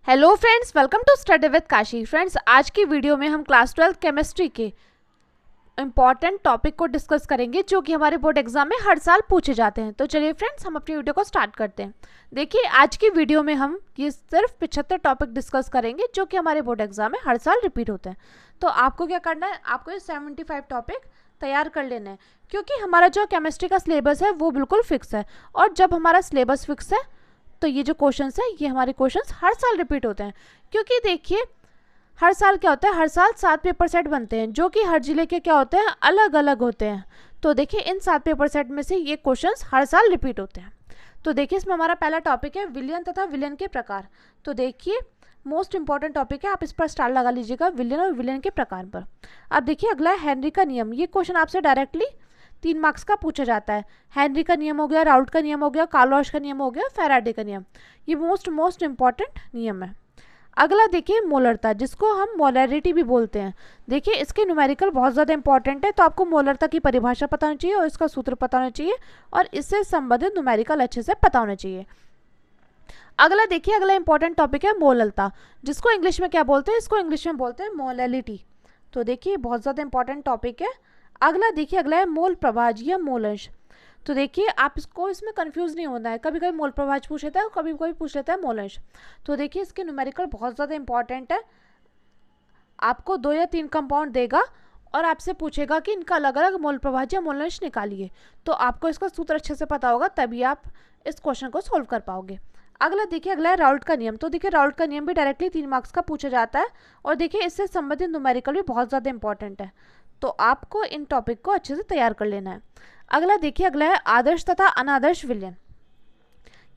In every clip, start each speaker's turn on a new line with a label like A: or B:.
A: Hello friends, welcome to study with Kashi. Friends, आज की video में हम क्लास 12 केमिस्ट्री के इम्पॉर्टेंट टॉपिक को डिस्कस करेंगे जो कि हमारे बोर्ड एग्जाम में हर साल पूछे जाते हैं। तो चलिए फ्रेंड्स, हम अपनी वीडियो को स्टार्ट करते हैं। देखिए, आज की वीडियो में हम ये सिर्फ 75 टॉपिक डिस्कस करेंगे जो कि हमारे बोर्ड एग्जाम में हर साल रिपीट होते हैं। तो आपको क्या करना है, आपको ये 75 टॉपिक तैयार कर लेना है, क्योंकि हमारा जो केमिस्ट्री का सिलेबस है वो बिल्कुल फिक्स है। और जब हमारा सिलेबस फिक्स है तो ये जो क्वेश्चंस है ये हमारे क्वेश्चंस हर साल रिपीट होते हैं। क्योंकि देखिए, हर साल क्या होता है, हर साल 7 पेपर सेट बनते हैं जो कि हर जिले के क्या होते हैं, अलग अलग होते हैं। तो देखिए, इन 7 पेपर सेट में से ये क्वेश्चंस हर साल रिपीट होते हैं। तो देखिए, इसमें हमारा पहला टॉपिक है विलयन तथा विलयन के प्रकार। तो देखिए, मोस्ट इंपॉर्टेंट टॉपिक है, आप इस पर स्टार लगा लीजिएगा, विलयन और विलयन के प्रकार पर। अब देखिए, अगला है हेनरी का नियम। ये क्वेश्चन आपसे डायरेक्टली 3 मार्क्स का पूछा जाता है। हेनरी का नियम हो गया, राउल्ट का नियम हो गया, कार्लॉश का नियम हो गया, फैराडे का नियम। ये मोस्ट इंपॉर्टेंट नियम है। अगला देखिए मोलरता, जिसको हम मोलैरिटी भी बोलते हैं। देखिए, इसके न्यूमेरिकल बहुत ज़्यादा इंपॉर्टेंट है, तो आपको मोलरता की परिभाषा पता होनी चाहिए और इसका सूत्र पता होना चाहिए और इससे संबंधित न्यूमेरिकल अच्छे से पता होना चाहिए। अगला देखिए, अगला इंपॉर्टेंट टॉपिक है मोललता, जिसको इंग्लिश में क्या बोलते हैं, इसको इंग्लिश में बोलते हैं मोलैलिटी। तो देखिए, बहुत ज़्यादा इंपॉर्टेंट टॉपिक है। अगला देखिए, अगला है मोल प्रभाज या मोलंश। तो देखिए, आप इसको इसमें कंफ्यूज नहीं होना है, कभी कभी मोल प्रभाज पूछ लेता है और कभी कभी पूछ लेता है मोलंश। तो देखिए, इसके न्यूमेरिकल बहुत ज़्यादा इंपॉर्टेंट है। आपको 2 या 3 कंपाउंड देगा और आपसे पूछेगा कि इनका अलग अलग मोल प्रभाज या मोलंश निकालिए। तो आपको इसका सूत्र अच्छे से पता होगा, तभी आप इस क्वेश्चन को सोल्व कर पाओगे। अगला देखिए, अगला है राउल्ट का नियम। तो देखिए, राउल्ट का नियम भी डायरेक्टली 3 मार्क्स का पूछा जाता है और देखिए, इससे संबंधित न्यूमेरिकल भी बहुत ज़्यादा इंपॉर्टेंट है। तो आपको इन टॉपिक को अच्छे से तैयार कर लेना है। अगला देखिए, अगला है आदर्श तथा अनादर्श विलयन।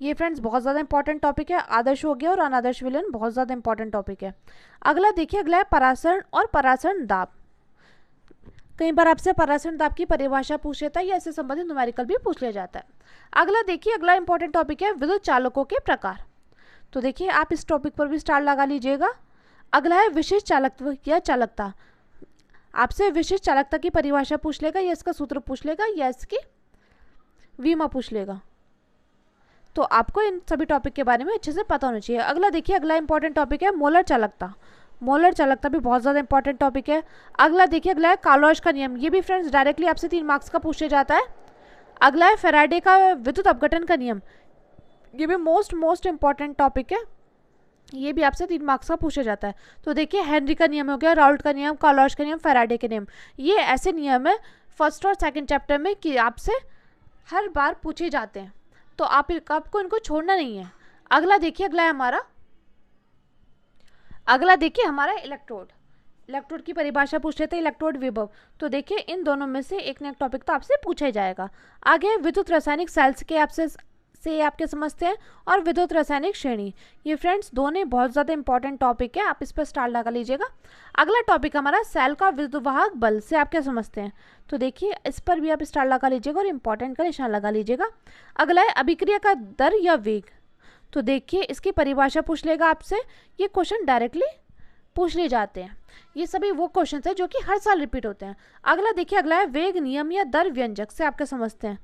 A: ये फ्रेंड्स बहुत ज़्यादा इंपॉर्टेंट टॉपिक है। आदर्श हो गया और अनादर्श विलयन बहुत ज़्यादा इंपॉर्टेंट टॉपिक है। अगला देखिए, अगला है परासरण और परासरण दाब। कई बार आपसे परासरण दाब की परिभाषा पूछ लेता है या इससे संबंधित न्यूमेरिकल भी पूछ लिया जाता है। अगला देखिए, अगला इंपॉर्टेंट टॉपिक है विद्युत चालकों के प्रकार। तो देखिए, आप इस टॉपिक पर भी स्टार लगा लीजिएगा। अगला है विशिष्ट चालकत्व या चालकता। आपसे विशिष्ट चालकता की परिभाषा पूछ लेगा या इसका सूत्र पूछ लेगा या इसकी विमा पूछ लेगा। तो आपको इन सभी टॉपिक के बारे में अच्छे से पता होना चाहिए। अगला देखिए, अगला इंपॉर्टेंट टॉपिक है मोलर चालकता। मोलर चालकता भी बहुत ज़्यादा इंपॉर्टेंट टॉपिक है। अगला देखिए, अगला है कार्लॉश का नियम। ये भी फ्रेंड्स डायरेक्टली आपसे 3 मार्क्स का पूछा जाता है। अगला है फैराडे का विद्युत अपघटन का नियम। ये भी मोस्ट इंपॉर्टेंट टॉपिक है, ये भी आपसे 3 मार्क्स का पूछा जाता है। तो देखिए, हेनरी का नियम हो गया, राउल्ट का नियम, कार्लॉश का नियम, फैराडे के नियम। ये ऐसे नियम है फर्स्ट और सेकंड चैप्टर में कि आपसे हर बार पूछे जाते हैं, तो आपको इनको छोड़ना नहीं है। अगला देखिए, अगला देखिए हमारा इलेक्ट्रोड की परिभाषा पूछ लेते हैं, इलेक्ट्रोड विभव। तो देखिए, इन दोनों में से एक न एक टॉपिक तो आपसे पूछा ही जाएगा। आगे विद्युत रासायनिक सेल्स के आपके समझते हैं और विद्युत रासायनिक श्रेणी। ये फ्रेंड्स दोनों बहुत ज़्यादा इंपॉर्टेंट टॉपिक है, आप इस पर स्टार लगा लीजिएगा। अगला टॉपिक हमारा सेल का विद्युतवाहक बल से आप क्या समझते हैं। तो देखिए, इस पर भी आप स्टार लगा लीजिएगा और इंपॉर्टेंट का निशान लगा लीजिएगा। अगला है अभिक्रिया का दर या वेग। तो देखिए, इसकी परिभाषा पूछ लेगा आपसे, ये क्वेश्चन डायरेक्टली पूछ ले जाते हैं। ये सभी वो क्वेश्चन है जो कि हर साल रिपीट होते हैं। अगला देखिए, अगला है वेग नियम या दर व्यंजक से आप क्या समझते हैं।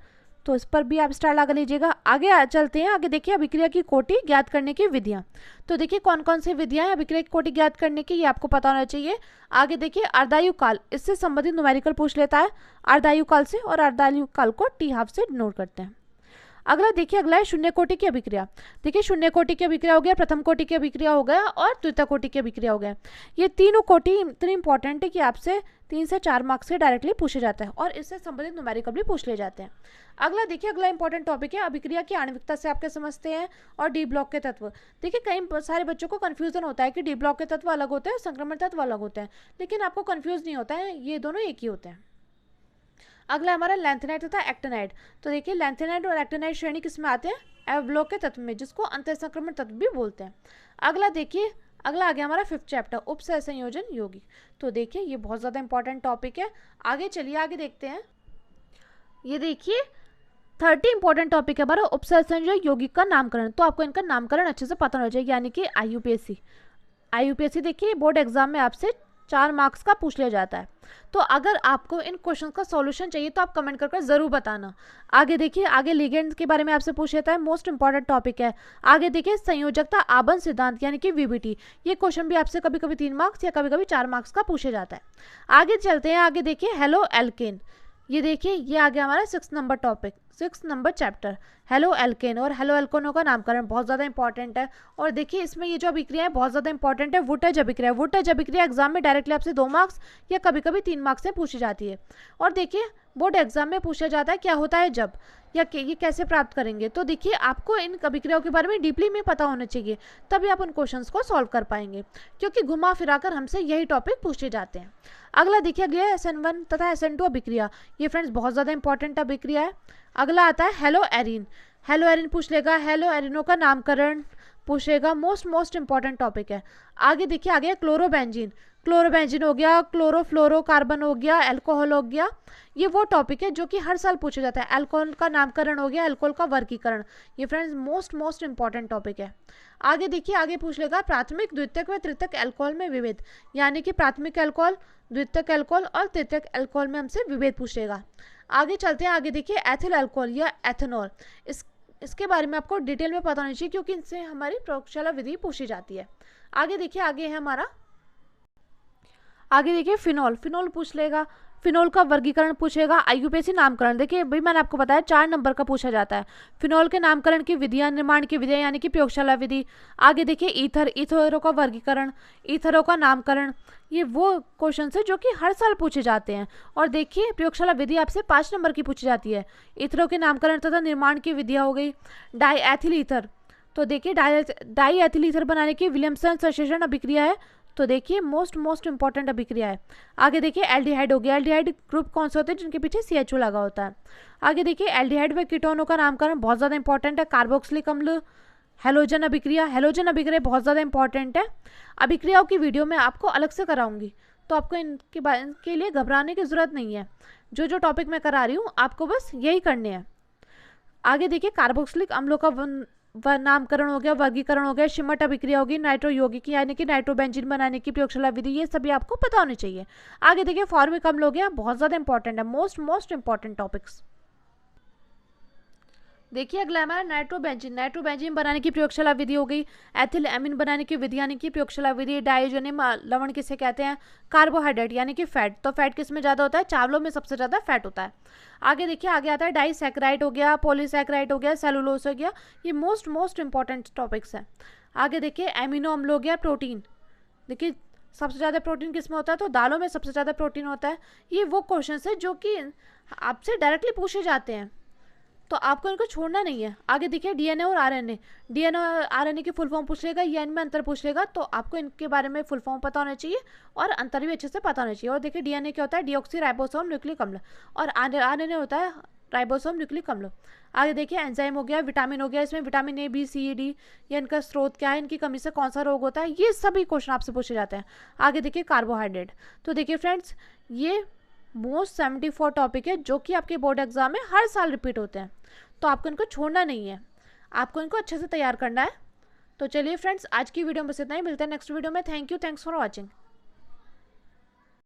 A: तो इस पर भी आप स्टार लगा लीजिएगा। आगे चलते हैं, आगे देखिए अभिक्रिया की कोटि ज्ञात करने की विधियां। तो देखिए, कौन कौन सी विधियां हैं अभिक्रिया की कोटि ज्ञात करने की, ये आपको पता होना चाहिए। आगे देखिए, अर्धायु काल, इससे संबंधित न्यूमेरिकल पूछ लेता है अर्धायु काल से, और अर्धायु काल को T½ से डिनोट करते हैं। अगला देखिए, अगला है शून्य कोटि की अभिक्रिया। देखिए, शून्य कोटि की अभिक्रिया हो गया, प्रथम कोटि की अभिक्रिया हो गया और द्वितीय कोटि की अभिक्रिया हो गया। ये तीनों कोटि इतनी इंपॉर्टेंट है कि आपसे 3 से 4 मार्क्स से डायरेक्टली पूछे जाते हैं और इससे संबंधित न्यूमेरिकल भी पूछ ले जाते हैं। अगला देखिए, अगला इंपॉर्टेंट टॉपिक है अभिक्रिया की आणविकता से आप क्या समझते हैं और डी ब्लॉक के तत्व। देखिए, कई सारे बच्चों को कंफ्यूजन होता है कि डी ब्लॉक के तत्व अलग होते हैं, संक्रमण तत्व अलग होते हैं, लेकिन आपको कंफ्यूज नहीं होता है, ये दोनों एक ही होते हैं। अगला हमारा लैंथेनाइड तथा एक्टिनाइड। तो देखिए, लैंथेनाइड और एक्टिनाइड श्रेणी किस में आते हैं, अवलोक के तत्व में, जिसको अंतःसंक्रमण तत्व भी बोलते हैं। अगला देखिए, अगला आ गया हमारा 5th चैप्टर उपसहसंयोजन यौगिक। तो देखिए, ये बहुत ज़्यादा इंपॉर्टेंट टॉपिक है। आगे चलिए, आगे देखते हैं। ये देखिए, 30 इंपॉर्टेंट टॉपिक है हमारा उपसहसंयोजन यौगिक का नामकरण। तो आपको इनका नामकरण अच्छे से पता होना चाहिए, यानी कि IUPAC देखिए, बोर्ड एग्जाम में आपसे 4 मार्क्स का पूछ लिया जाता है। तो अगर आपको इन क्वेश्चन का सॉल्यूशन चाहिए तो आप कमेंट करके ज़रूर बताना। आगे देखिए, आगे लिगेंड्स के बारे में आपसे पूछ लेता है, मोस्ट इंपॉर्टेंट टॉपिक है। आगे देखिए संयोजकता आबंध सिद्धांत यानी कि वीबीटी, ये क्वेश्चन भी आपसे कभी कभी 3 मार्क्स या कभी कभी 4 मार्क्स का पूछा जाता है। आगे चलते हैं, आगे देखिए हेलो एल्केन, ये देखिए ये आ गया हमारा 6 number topic, 6 number chapter halo alkane. और हेलो एल्केनों का नामकरण बहुत ज़्यादा इंपॉर्टेंट है। और देखिए इसमें ये जो अभिक्रिया है बहुत ज़्यादा इंपॉर्टेंट है, वुटज अभिक्रिया। वुटज अभिक्रिया एग्जाम में डायरेक्टली आपसे 2 मार्क्स या कभी कभी 3 मार्क्स से पूछी जाती है। और देखिए बोर्ड एग्जाम में पूछा जाता है क्या होता है जब, या ये कैसे प्राप्त करेंगे। तो देखिए आपको इन अभिक्रियाओं के बारे में डीपली में पता होना चाहिए, तभी आप उन क्वेश्चंस को सॉल्व कर पाएंगे, क्योंकि घुमा फिराकर हमसे यही टॉपिक पूछे जाते हैं। अगला देखिए, अगले SN1 तथा SN2 अभिक्रिया, ये फ्रेंड्स बहुत ज़्यादा इंपॉर्टेंट अभिक्रिया है। अगला आता है हेलो एरिन, हेलो एरिन पूछ लेगा, हेलो एरिनों का नामकरण पूछेगा, मोस्ट इंपॉर्टेंट टॉपिक है। आगे देखिए, आगे क्लोरोबेंजीन, क्लोरोबेंजीन हो गया, क्लोरोफ्लोरोकार्बन हो गया, अल्कोहल हो गया, ये वो टॉपिक है जो कि हर साल पूछा जाता है। अल्कोहल का नामकरण हो गया, अल्कोहल का वर्गीकरण, ये फ्रेंड्स मोस्ट इंपॉर्टेंट टॉपिक है। आगे देखिए, आगे पूछ लेगा प्राथमिक द्वितीयक व तृतीयक अल्कोहल में विभेद, यानी कि प्राथमिक अल्कोहल, द्वितीयक अल्कोहल और तृतीयक अल्कोहल में हमसे विभेद पूछ लेगा। आगे चलते हैं, आगे देखिए एथिल अल्कोहल या एथेनॉल, इसके बारे में आपको डिटेल में पता होना चाहिए, क्योंकि इनसे हमारी प्रयोगशाला विधि पूछी जाती है। आगे देखिए, आगे है हमारा, आगे देखिए फिनॉल, फिनॉल पूछ लेगा, फिनॉल का वर्गीकरण पूछेगा, आईयूपीएसी नामकरण। देखिए भाई मैंने आपको बताया 4 नंबर का पूछा जाता है। फिनॉल के नामकरण की विधियां, निर्माण की विधियां यानी कि प्रयोगशाला विधि। आगे देखिए ईथर, ईथरों का वर्गीकरण, ईथरों का नामकरण, ये वो क्वेश्चन है जो कि हर साल पूछे जाते हैं। और देखिए प्रयोगशाला विधि आपसे 5 नंबर की पूछी जाती है। ईथरों के नामकरण तथा निर्माण की विधियाँ हो गई। डाई एथिल ईथर, तो देखिए डाई एथिल ईथर बनाने की विलियमसन संश्लेषण अभिक्रिया है, तो देखिए मोस्ट इंपॉर्टेंट अभिक्रिया है। आगे देखिए एल्डिहाइड हो गया, एल्डिहाइड ग्रुप कौन से होते हैं जिनके पीछे CHO लगा होता है। आगे देखिए एल्डिहाइड व कीटोनों का नामकरण बहुत ज़्यादा इंपॉर्टेंट है। कार्बोक्सिलिक अम्ल, हेलोजन अभिक्रिया, हेलोजन अभिक्रिया बहुत ज़्यादा इंपॉर्टेंट है। अभिक्रियाओं की वीडियो मैं आपको अलग से कराऊंगी, तो आपको इनके लिए घबराने की ज़रूरत नहीं है। जो टॉपिक मैं करा रही हूँ आपको बस यही करने हैं। आगे देखिए कार्बोक्सिलिक अम्लों का नामकरण हो गया, वर्गीकरण हो गया, शिमट अभिक्रिया होगी, नाइट्रो यौगिक यानी कि नाइट्रोबेंजीन बनाने की प्रयोगशाला विधि, ये सभी आपको पता होने चाहिए। आगे देखिए फॉर्मिक अम्ल हो गया, बहुत ज़्यादा इंपॉर्टेंट है, मोस्ट इंपॉर्टेंट टॉपिक्स। देखिए अगला हमारा नाइट्रोबेंजीन, नाइट्रोबेंजीन बनाने की प्रयोगशाला विधि हो गई। एथिल एमिन बनाने की विधि यानी कि प्रयोगशाला विधि। डाइजोनियम लवण किसे कहते हैं, कार्बोहाइड्रेट यानी कि फैट, तो फैट किस में ज़्यादा होता है, चावलों में सबसे ज़्यादा फैट होता है। आगे देखिए, आगे आता है डाइसैकराइड हो गया, पॉलीसैकराइड हो गया, सेलुलोज हो गया, ये मोस्ट इंपॉर्टेंट टॉपिक्स हैं। आगे देखिए एमिनो अम्ल हो गया, प्रोटीन, देखिए सबसे ज़्यादा प्रोटीन किस में होता है, तो दालों में सबसे ज़्यादा प्रोटीन होता है। ये वो क्वेश्चन है जो कि आपसे डायरेक्टली पूछे जाते हैं, तो आपको इनको छोड़ना नहीं है। आगे देखिए DNA और RNA, DNA और RNA की फुल फॉर्म पूछ लेगा या इनमें अंतर पूछ लेगा, तो आपको इनके बारे में फुल फॉर्म पता होना चाहिए और अंतर भी अच्छे से पता होना चाहिए। और देखिए DNA क्या होता है, डीऑक्सी राइबोसोम न्यूक्लिक अम्ल, और RNA होता है राइबोसोम न्यूक्लिक अम्ल। आगे देखिए एंजाइम हो गया, विटामिन हो गया, इसमें vitamin A B C D, या इनका स्रोत क्या है, इनकी कमी से कौन सा रोग होता है, ये सभी क्वेश्चन आपसे पूछे जाते हैं। आगे देखिए कार्बोहाइड्रेट, तो देखिए फ्रेंड्स ये मोस्ट 74 टॉपिक है जो कि आपके बोर्ड एग्जाम में हर साल रिपीट होते हैं, तो आपको इनको छोड़ना नहीं है, आपको इनको अच्छे से तैयार करना है। तो चलिए फ्रेंड्स आज की वीडियो में बस इतना ही, मिलते हैं नेक्स्ट वीडियो में। Thank you, thanks for watching.